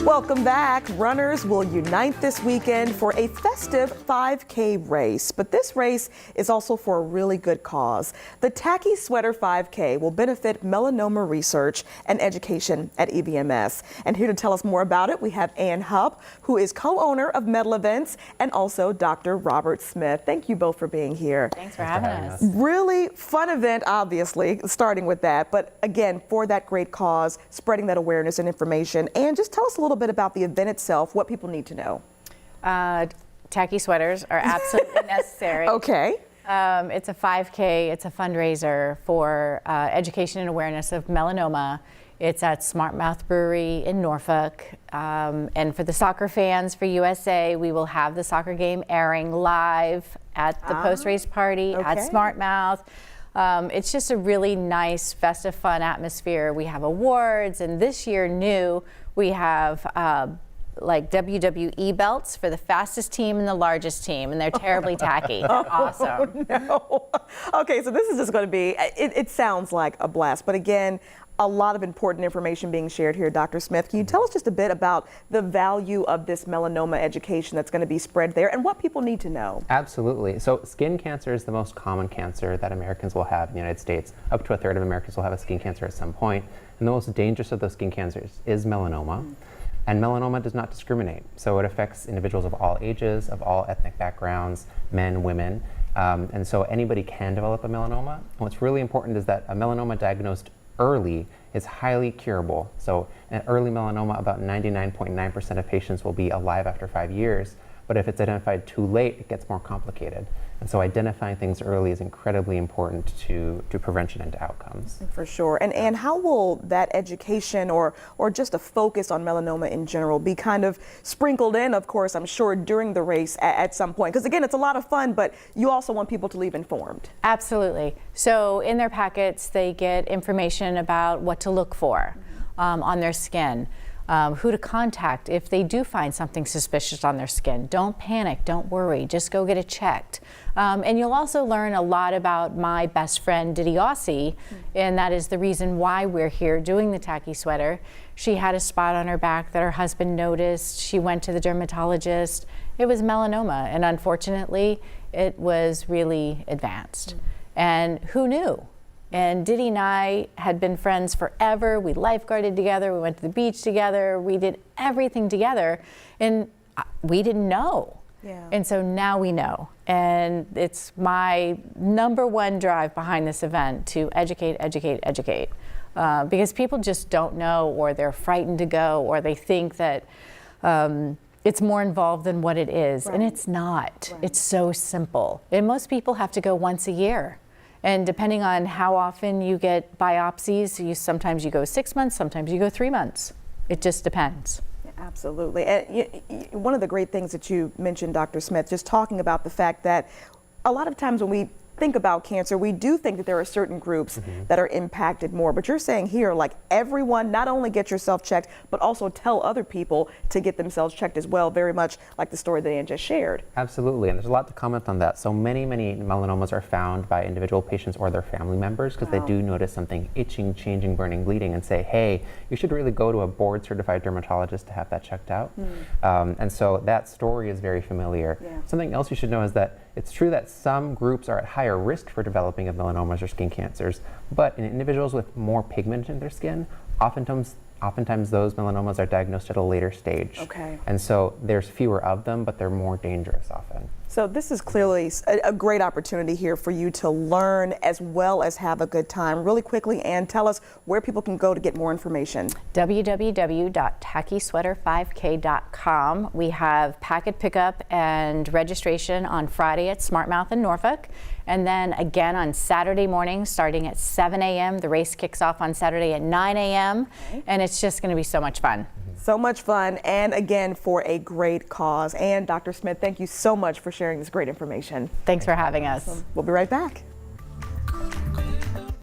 Welcome back. Runners will unite this weekend for a festive 5K race, but this race is also for a really good cause. The Tacky Sweater 5K will benefit melanoma research and education at EVMS. And here to tell us more about it, we have Ann Hupp, who is co-owner of Mettle Events, and also Dr. Robert Smith. Thank you both for being here. Thanks for having us. Really fun event, obviously, starting with that, but again, for that great cause, spreading that awareness and information. And just tell us a little bit about the event itself, what people need to know. Tacky sweaters are absolutely necessary. Okay. It's a 5K, it's a fundraiser for education and awareness of melanoma. It's at Smart Mouth Brewery in Norfolk. And for the soccer fans for USA, we will have the soccer game airing live at the post-race party at Smart Mouth. It's just a really nice, festive, fun atmosphere. We have awards, and this year new, we have like WWE belts for the fastest team and the largest team, and they're terribly tacky. They're awesome. No. Okay, so this is just going to be, it sounds like a blast, but again, a lot of important information being shared here. Dr. Smith, can you tell us just a bit about the value of this melanoma education that's going to be spread there and what people need to know? Absolutely. So skin cancer is the most common cancer that Americans will have in the United States. Up to a third of Americans will have a skin cancer at some point. And the most dangerous of those skin cancers is melanoma. And melanoma does not discriminate. So it affects individuals of all ages, of all ethnic backgrounds, men, women. And so anybody can develop a melanoma. And what's really important is that a melanoma diagnosed early is highly curable. So an early melanoma, about 99.9% of patients will be alive after 5 years. But if it's identified too late, it gets more complicated. And so identifying things early is incredibly important to prevention and to outcomes. For sure. And how will that education or just a focus on melanoma in general be kind of sprinkled in, of course, I'm sure, during the race at some point? Because again, it's a lot of fun, but you also want people to leave informed. Absolutely. So in their packets, they get information about what to look for on their skin. Who to contact if they do find something suspicious on their skin. Don't panic, don't worry, just go get it checked. And you'll also learn a lot about my best friend, Diddy Aussie, and that is the reason why we're here doing the Tacky Sweater. She had a spot on her back that her husband noticed. She went to the dermatologist. It was melanoma, and unfortunately, it was really advanced. And who knew? And Diddy and I had been friends forever. We lifeguarded together, we went to the beach together, we did everything together, and we didn't know. Yeah. And so now we know. And it's my #1 drive behind this event to educate, educate, educate. Because people just don't know, or they're frightened to go, or they think that it's more involved than what it is. Right. And it's not. Right. It's so simple. And most people have to go once a year. And depending on how often you get biopsies, sometimes you go 6 months, sometimes you go 3 months. It just depends. Absolutely. And one of the great things that you mentioned, Dr. Smith, just talking about the fact that a lot of times when we think about cancer, we do think that there are certain groups that are impacted more. But you're saying here, like everyone, not only get yourself checked, but also tell other people to get themselves checked as well, very much like the story that Ann just shared. Absolutely, and there's a lot to comment on that. So many melanomas are found by individual patients or their family members because they do notice something itching, changing, burning, bleeding, and say, hey, you should really go to a board-certified dermatologist to have that checked out. And so that story is very familiar. Yeah. Something else you should know is that it's true that some groups are at higher risk for developing of melanomas or skin cancers, but in individuals with more pigment in their skin, oftentimes those melanomas are diagnosed at a later stage. Okay. And so there's fewer of them, but they're more dangerous often. So this is clearly a great opportunity here for you to learn as well as have a good time. Really quickly, Ann, tell us where people can go to get more information. www.tackysweater5k.com. We have packet pickup and registration on Friday at Smart Mouth in Norfolk. And then again on Saturday morning, starting at 7 a.m. The race kicks off on Saturday at 9 a.m. And it's just going to be so much fun. So much fun, and again, for a great cause. And Dr. Smith, thank you so much for sharing this great information. Thanks for having us. We'll be right back.